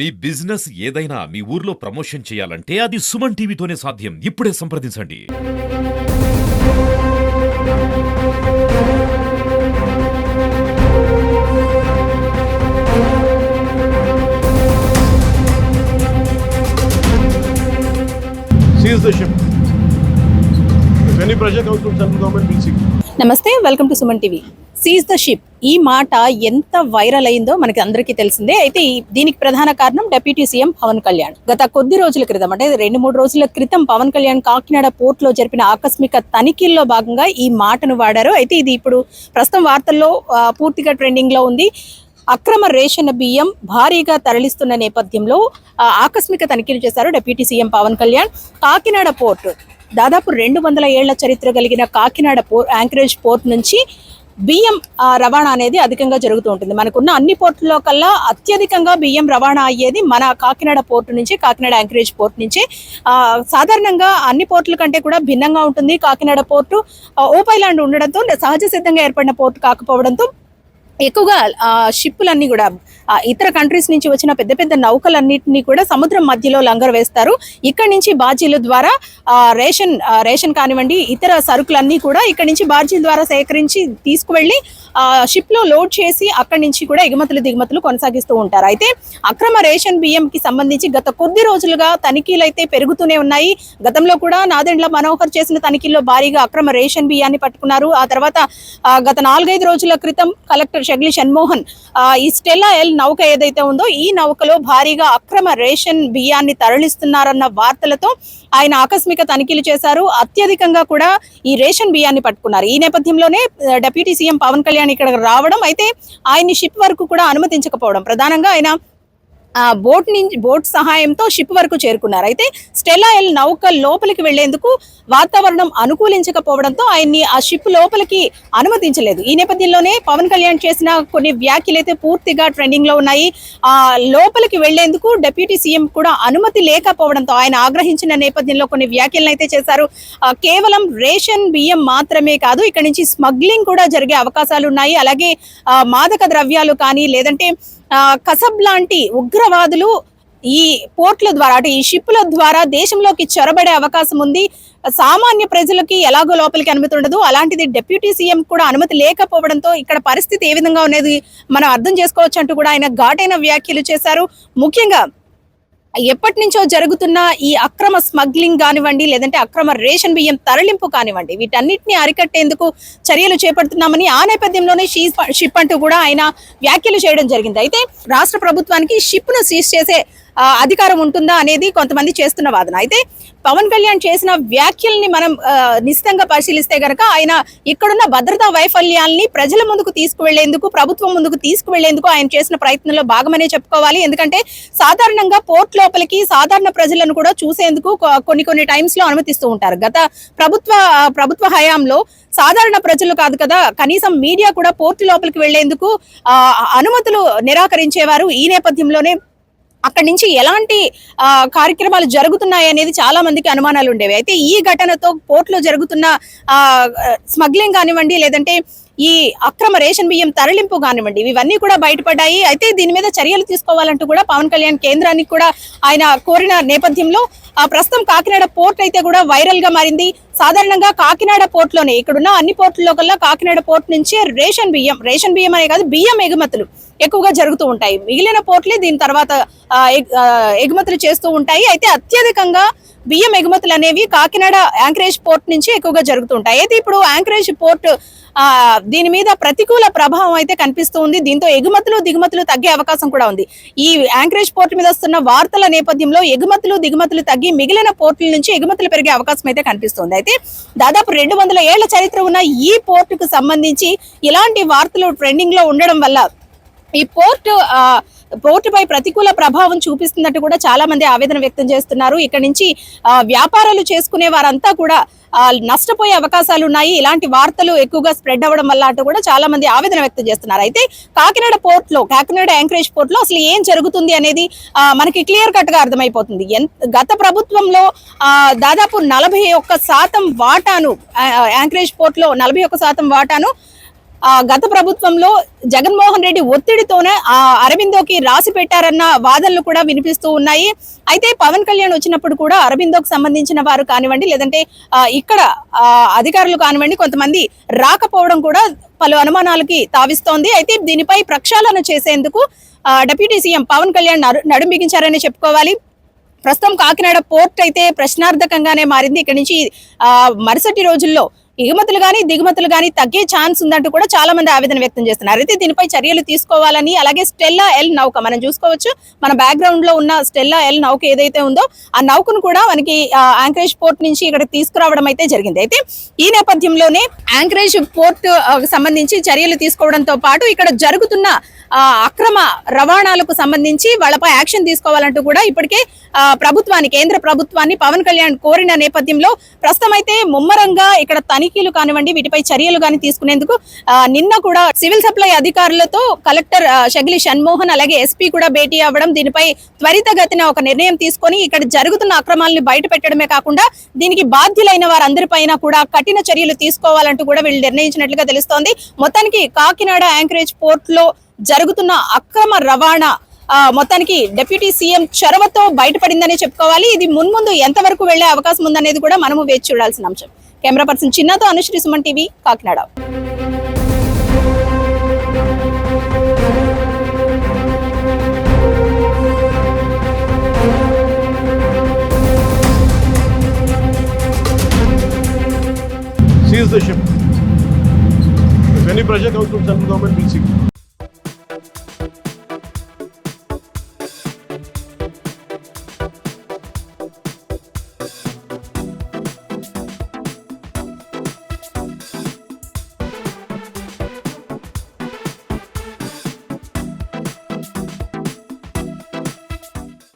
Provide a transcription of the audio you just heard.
మీ business ఏదైనా మీ ఊర్లో promotion చేయాలంటే అది సుమన్ టీవీతోనే సాధ్యం. ఇప్పుడే సంప్రదించండి. Seize the ship. If any pressure comes from central government, we'll see. నమస్తే, welcome to Suman TV. Seize the ship ఈ మాట ఎంత వైరల్ అయిందో మనకి అందరికీ తెలిసిందే. అయితే దీనికి ప్రధాన కారణం డిప్యూటీ సీఎం పవన్ కళ్యాణ్. గత కొద్ది రోజుల క్రితం, అంటే 2-3 రోజుల క్రితం పవన్ కళ్యాణ్ కాకినాడ పోర్ట్ లో జరిపిన ఆకస్మిక తనిఖీల్లో భాగంగా ఈ మాటను వాడారు. అయితే ఇది ఇప్పుడు ప్రస్తుతం వార్తల్లో పూర్తిగా ట్రెండింగ్ లో ఉంది. అక్రమ రేషన్ బియ్యం భారీగా తరలిస్తున్న నేపథ్యంలో ఆకస్మిక తనిఖీలు చేశారు deputy CM Pawan Kalyan. Kakinada port దాదాపు 200 ఏళ్ల చరిత్ర కలిగిన కాకినాడ యాంకరేజ్ పోర్ట్ నుంచి బియ్యం రవాణా అనేది అధికంగా జరుగుతూ ఉంటుంది. మనకున్న అన్ని పోర్టుల్లో కల్లా అత్యధికంగా బియ్యం రవాణా అయ్యేది మన కాకినాడ పోర్టు నుంచి, కాకినాడ యాంకరేజ్ పోర్ట్ నుంచి. సాధారణంగా అన్ని పోర్టుల కంటే కూడా భిన్నంగా ఉంటుంది కాకినాడ పోర్టు. ఓపై ల్యాండ్ ఉండడంతో, సహజ సిద్ధంగా ఏర్పడిన పోర్టు కాకపోవడంతో ఎక్కువగా షిప్పులన్నీ కూడా ఇతర కంట్రీస్ నుంచి వచ్చిన పెద్ద పెద్ద నౌకలన్నింటినీ కూడా సముద్రం మధ్యలో లంగర్ వేస్తారు. ఇక్కడి నుంచి బార్జీల ద్వారా రేషన్ కానివ్వండి, ఇతర సరుకులన్నీ కూడా ఇక్కడి నుంచి బార్జీల ద్వారా సేకరించి తీసుకువెళ్ళి షిప్ లో లోడ్ చేసి అక్కడి నుంచి కూడా ఎగుమతులు దిగుమతులు కొనసాగిస్తూ ఉంటారు. అయితే అక్రమ రేషన్ బియ్యంకి సంబంధించి గత కొద్ది రోజులుగా తనిఖీలు అయితే పెరుగుతూనే ఉన్నాయి. గతంలో కూడా నాదెండ్ల మనోహర్ చేసిన తనిఖీల్లో భారీగా అక్రమ రేషన్ బియ్యాన్ని పట్టుకున్నారు. ఆ తర్వాత గత 4-5 రోజుల క్రితం కలెక్టర్ షగ్లి షణ్మోహన్ ఈ స్టెల్లా ఎల్ నౌక ఏదైతే ఉందో ఈ నౌకలో భారీగా అక్రమ రేషన్ బియ్యాన్ని తరలిస్తున్నారన్న వార్తలతో ఆయన ఆకస్మిక తనిఖీలు చేశారు. అత్యధికంగా కూడా ఈ రేషన్ బియ్యాన్ని పట్టుకున్నారు. ఈ నేపథ్యంలోనే డిప్యూటీ సీఎం పవన్ కళ్యాణ్ ఇక్కడ రావడం, అయితే ఆయన్ని షిప్ వరకు కూడా అనుమతించకపోవడం, ప్రధానంగా ఆయన బోట్ సహాయంతో షిప్ వరకు చేరుకున్నారు. అయితే స్టెల్లా ఎల్ నౌక లోపలికి వెళ్లేందుకు వాతావరణం అనుకూలించకపోవడంతో ఆయన్ని ఆ షిప్ లోపలికి అనుమతించలేదు. ఈ నేపథ్యంలోనే పవన్ కళ్యాణ్ చేసిన కొన్ని వ్యాఖ్యలు అయితే పూర్తిగా ట్రెండింగ్ లో ఉన్నాయి. లోపలికి వెళ్లేందుకు డిప్యూటీ సీఎం కూడా అనుమతి లేకపోవడంతో ఆయన ఆగ్రహించిన నేపథ్యంలో కొన్ని వ్యాఖ్యలను అయితే చేశారు. కేవలం రేషన్ బియ్యం మాత్రమే కాదు, ఇక్కడ నుంచి స్మగ్లింగ్ కూడా జరిగే అవకాశాలు ఉన్నాయి. అలాగే మాదక ద్రవ్యాలు కానీ, లేదంటే కసబ్ లాంటి ఉగ్రవాదులు ఈ పోర్ట్ల ద్వారా, అంటే ఈ షిప్ల ద్వారా దేశంలోకి చొరబడే అవకాశం ఉంది. సామాన్య ప్రజలకి ఎలాగో లోపలికి అనుమతి ఉండదు, అలాంటిది డిప్యూటీ సీఎం కూడా అనుమతి లేకపోవడంతో ఇక్కడ పరిస్థితి ఏ విధంగా ఉన్నది మనం అర్థం చేసుకోవచ్చు అంటూ కూడా ఆయన ఘాటైన వ్యాఖ్యలు చేశారు. ముఖ్యంగా ఎప్పటి నుంచో జరుగుతున్న ఈ అక్రమ స్మగ్లింగ్ కానివ్వండి, లేదంటే అక్రమ రేషన్ బియ్యం తరలింపు కానివ్వండి, వీటన్నిటిని అరికట్టేందుకు చర్యలు చేపడుతున్నామని ఆ నేపథ్యంలోనే షిప్ అంటూ కూడా ఆయన వ్యాఖ్యలు చేయడం జరిగింది. అయితే రాష్ట్ర ప్రభుత్వానికి షిప్ ను సీజ్ చేసే అధికారం ఉంటుందా అనేది కొంతమంది చేస్తున్న వాదన. అయితే పవన్ కళ్యాణ్ చేసిన వ్యాఖ్యల్ని మనం నిశ్చితంగా పరిశీలిస్తే గనక ఆయన ఇక్కడున్న భద్రతా వైఫల్యాల్ని ప్రజల ముందుకు తీసుకువెళ్లేందుకు, ప్రభుత్వం ముందుకు తీసుకువెళ్లేందుకు ఆయన చేసిన ప్రయత్నంలో భాగమనే చెప్పుకోవాలి. ఎందుకంటే సాధారణంగా పోర్ట్ లోపలికి సాధారణ ప్రజలను కూడా చూసేందుకు కొన్ని టైమ్స్ లో అనుమతిస్తూ ఉంటారు. గత ప్రభుత్వ హయాంలో సాధారణ ప్రజలు కాదు కదా, కనీసం మీడియా కూడా పోర్టు లోపలికి వెళ్లేందుకు అనుమతులు నిరాకరించేవారు. ఈ నేపథ్యంలోనే అక్కడి నుంచి ఎలాంటి కార్యక్రమాలు జరుగుతున్నాయి అనేది చాలా మందికి అనుమానాలు ఉండేవి. అయితే ఈ ఘటనతో పోర్టులో జరుగుతున్న స్మగ్లింగ్ కానివ్వండి, లేదంటే ఈ అక్రమ రేషన్ బియ్యం తరలింపు కానివ్వండి, ఇవన్నీ కూడా బయటపడ్డాయి. అయితే దీని మీద చర్యలు తీసుకోవాలంటూ కూడా పవన్ కళ్యాణ్ కేంద్రానికి కూడా ఆయన కోరిన నేపథ్యంలో ప్రస్తుతం కాకినాడ పోర్ట్ అయితే కూడా వైరల్ గా మారింది. సాధారణంగా కాకినాడ పోర్ట్ లోనే, ఇక్కడున్న అన్ని పోర్టుల్లో కల్లా కాకినాడ పోర్ట్ నుంచే రేషన్ బియ్యం అనే కాదు, బియ్యం ఎగుమతులు ఎక్కువగా జరుగుతూ ఉంటాయి. మిగిలిన పోర్ట్లే దీని తర్వాత ఎగుమతులు చేస్తూ ఉంటాయి. అయితే అత్యధికంగా బియ్యం ఎగుమతులు అనేవి కాకినాడ యాంకరేజ్ పోర్ట్ నుంచి ఎక్కువగా జరుగుతుంటాయి. అయితే ఇప్పుడు యాంకరేజ్ పోర్ట్ దీని మీద ప్రతికూల ప్రభావం అయితే కనిపిస్తూ ఉంది. దీంతో ఎగుమతులు దిగుమతులు తగ్గే అవకాశం కూడా ఉంది. ఈ యాంకరేజ్ పోర్ట్ మీద వస్తున్న వార్తల నేపథ్యంలో ఎగుమతులు దిగుమతులు తగ్గి మిగిలిన పోర్టుల నుంచి ఎగుమతులు పెరిగే అవకాశం అయితే కనిపిస్తుంది. అయితే దాదాపు 200 ఏళ్ల చరిత్ర ఉన్న ఈ పోర్టుకు సంబంధించి ఇలాంటి వార్తలు ట్రెండింగ్ లో ఉండడం వల్ల ఈ పోర్టుపై ప్రతికూల ప్రభావం చూపిస్తున్నట్టు కూడా చాలా మంది ఆవేదన వ్యక్తం చేస్తున్నారు. ఇక్కడ నుంచి వ్యాపారాలు చేసుకునే వారంతా కూడా నష్టపోయే అవకాశాలు ఉన్నాయి. ఇలాంటి వార్తలు ఎక్కువగా స్ప్రెడ్ అవ్వడం వల్ల అంటూ కూడా చాలా మంది ఆవేదన వ్యక్తం చేస్తున్నారు. అయితే కాకినాడ యాంకరేజ్ పోర్ట్ లో అసలు ఏం జరుగుతుంది అనేది మనకి క్లియర్ కట్ గా అర్థమైపోతుంది. గత ప్రభుత్వంలో దాదాపు 41% వాటాను, యాంకరేజ్ పోర్ట్ లో 41% వాటాను గత ప్రభుత్వంలో జగన్మోహన్ రెడ్డి ఒత్తిడితోనే అరబిందోకి రాసి పెట్టారన్న వాదనలు కూడా వినిపిస్తూ ఉన్నాయి. అయితే పవన్ కళ్యాణ్ వచ్చినప్పుడు కూడా అరబిందోకి సంబంధించిన వారు కానివ్వండి, లేదంటే ఇక్కడ అధికారులు కానివ్వండి, కొంతమంది రాకపోవడం కూడా పలు అనుమానాలకి తావిస్తోంది. అయితే దీనిపై ప్రక్షాళన చేసేందుకు డిప్యూటీ సీఎం పవన్ కళ్యాణ్ నడుం బిగించారని చెప్పుకోవాలి. ప్రస్తుతం కాకినాడ పోర్ట్ అయితే ప్రశ్నార్థకంగానే మారింది. ఇక్కడి నుంచి మరుసటి రోజుల్లో ఎగుమతులు గానీ దిగుమతులు గానీ తగ్గే ఛాన్స్ ఉందంటూ కూడా చాలా మంది ఆవేదన వ్యక్తం చేస్తున్నారు. అయితే దీనిపై చర్యలు తీసుకోవాలని, అలాగే స్టెల్లా ఎల్ నౌక మనం చూసుకోవచ్చు, మన బ్యాక్గ్రౌండ్ లో ఉన్న స్టెల్లా ఎల్ నౌక ఏదైతే ఉందో ఆ నౌకను కూడా మనకి యాంకరేజ్ పోర్ట్ నుంచి ఇక్కడ తీసుకురావడం అయితే జరిగింది. అయితే ఈ నేపథ్యంలోనే యాంకరేజ్ పోర్ట్ సంబంధించి చర్యలు తీసుకోవడంతో పాటు ఇక్కడ జరుగుతున్న అక్రమ రవాణాలకు సంబంధించి వాళ్ళపై యాక్షన్ తీసుకోవాలంటూ కూడా ఇప్పటికే కేంద్ర ప్రభుత్వాన్ని పవన్ కళ్యాణ్ కోరిన నేపథ్యంలో ప్రస్తుతం అయితే ముమ్మరంగా ఇక్కడ తనిఖీలు కానివ్వండి, వీటిపై చర్యలు కానీ తీసుకునేందుకు నిన్న కూడా సివిల్ సప్లై అధికారులతో కలెక్టర్ షగిలి షణ్మోహన్ అలాగే ఎస్పీ కూడా భేటీ అవ్వడం, దీనిపై త్వరితగతిన ఒక నిర్ణయం తీసుకొని ఇక్కడ జరుగుతున్న అక్రమాలను బయట పెట్టడమే కాకుండా దీనికి బాధ్యులైన వారందరిపైన కూడా కఠిన చర్యలు తీసుకోవాలంటూ కూడా వీళ్ళు నిర్ణయించినట్లుగా తెలుస్తోంది. మొత్తానికి కాకినాడ యాంకరేజ్ పోర్ట్ లో జరుగుతున్న అక్రమ రవాణా మొత్తానికి డిప్యూటీ సీఎం చొరవతో బయటపడిందనే చెప్పుకోవాలి. ఇది మున్ముందు ఎంతవరకు వెళ్లే అవకాశం ఉందనేది కూడా మనము వేచి చూడాల్సిన అంశం. కెమెరా పర్సన్ చిన్నతో Anushree, Suman TV, Kakinada. Seize the ship. If any pressure comes from central government, we'll see.